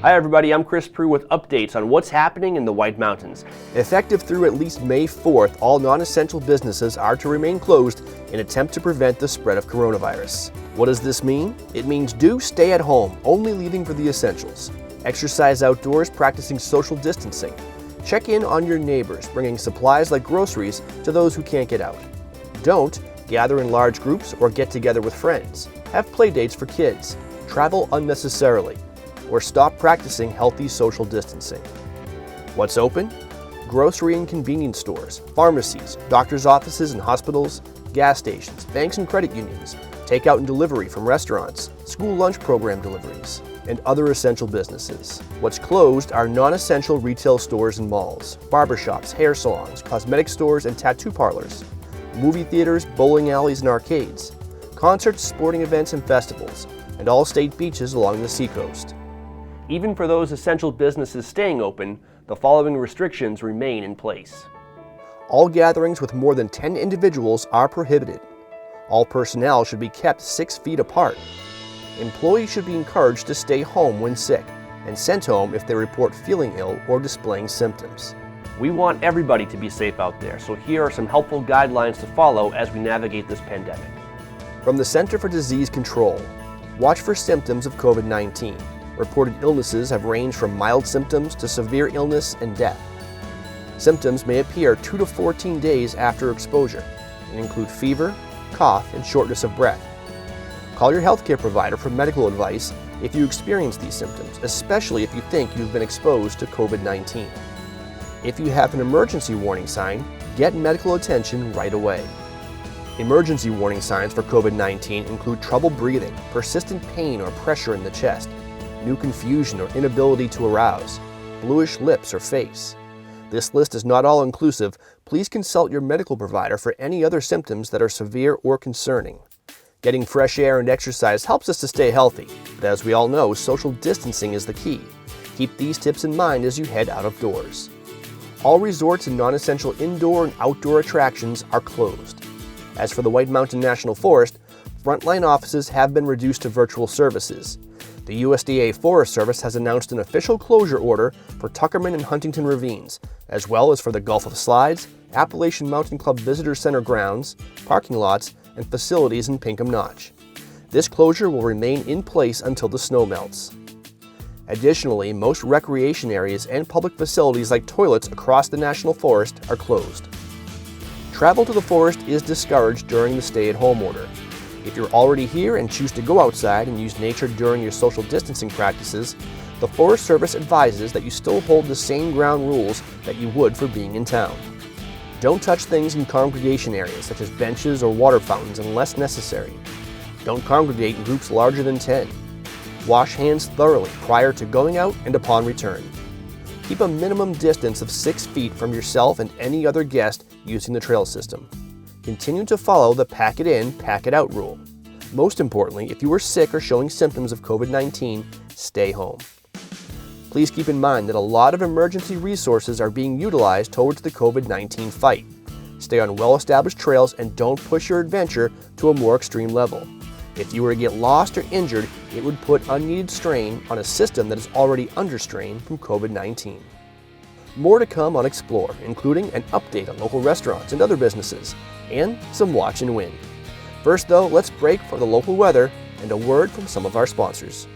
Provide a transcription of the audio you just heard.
Hi everybody, I'm Chris Prue with updates on what's happening in the White Mountains. Effective through at least May 4th, all non-essential businesses are to remain closed in an attempt to prevent the spread of coronavirus. What does this mean? It means do stay at home, only leaving for the essentials. Exercise outdoors, practicing social distancing. Check in on your neighbors, bringing supplies like groceries to those who can't get out. Don't gather in large groups or get together with friends. Have play dates for kids. Travel unnecessarily. Or stop practicing healthy social distancing. What's open? Grocery and convenience stores, pharmacies, doctor's offices and hospitals, gas stations, banks and credit unions, takeout and delivery from restaurants, school lunch program deliveries, and other essential businesses. What's closed are non-essential retail stores and malls, barbershops, hair salons, cosmetic stores and tattoo parlors, movie theaters, bowling alleys and arcades, concerts, sporting events and festivals, and all state beaches along the seacoast. Even for those essential businesses staying open, the following restrictions remain in place. All gatherings with more than 10 individuals are prohibited. All personnel should be kept 6 feet apart. Employees should be encouraged to stay home when sick and sent home if they report feeling ill or displaying symptoms. We want everybody to be safe out there, so here are some helpful guidelines to follow as we navigate this pandemic. From the Center for Disease Control, watch for symptoms of COVID-19. Reported illnesses have ranged from mild symptoms to severe illness and death. Symptoms may appear 2 to 14 days after exposure and include fever, cough, and shortness of breath. Call your healthcare provider for medical advice if you experience these symptoms, especially if you think you've been exposed to COVID-19. If you have an emergency warning sign, get medical attention right away. Emergency warning signs for COVID-19 include trouble breathing, persistent pain or pressure in the chest, new confusion or inability to arouse, bluish lips or face. This list is not all inclusive. Please consult your medical provider for any other symptoms that are severe or concerning. Getting fresh air and exercise helps us to stay healthy, but as we all know, social distancing is the key. Keep these tips in mind as you head out of doors. All resorts and non-essential indoor and outdoor attractions are closed. As for the White Mountain National Forest, frontline offices have been reduced to virtual services. The USDA Forest Service has announced an official closure order for Tuckerman and Huntington Ravines, as well as for the Gulf of Slides, Appalachian Mountain Club Visitor Center grounds, parking lots, and facilities in Pinkham Notch. This closure will remain in place until the snow melts. Additionally, most recreation areas and public facilities like toilets across the National Forest are closed. Travel to the forest is discouraged during the stay-at-home order. If you're already here and choose to go outside and use nature during your social distancing practices, the Forest Service advises that you still hold the same ground rules that you would for being in town. Don't touch things in congregation areas such as benches or water fountains unless necessary. Don't congregate in groups larger than 10. Wash hands thoroughly prior to going out and upon return. Keep a minimum distance of 6 feet from yourself and any other guest using the trail system. Continue to follow the pack it in, pack it out rule. Most importantly, if you are sick or showing symptoms of COVID-19, stay home. Please keep in mind that a lot of emergency resources are being utilized towards the COVID-19 fight. Stay on well-established trails and don't push your adventure to a more extreme level. If you were to get lost or injured, it would put unneeded strain on a system that is already under strain from COVID-19. More to come on Explore, including an update on local restaurants and other businesses, and some watch and win. First though, let's break for the local weather and a word from some of our sponsors.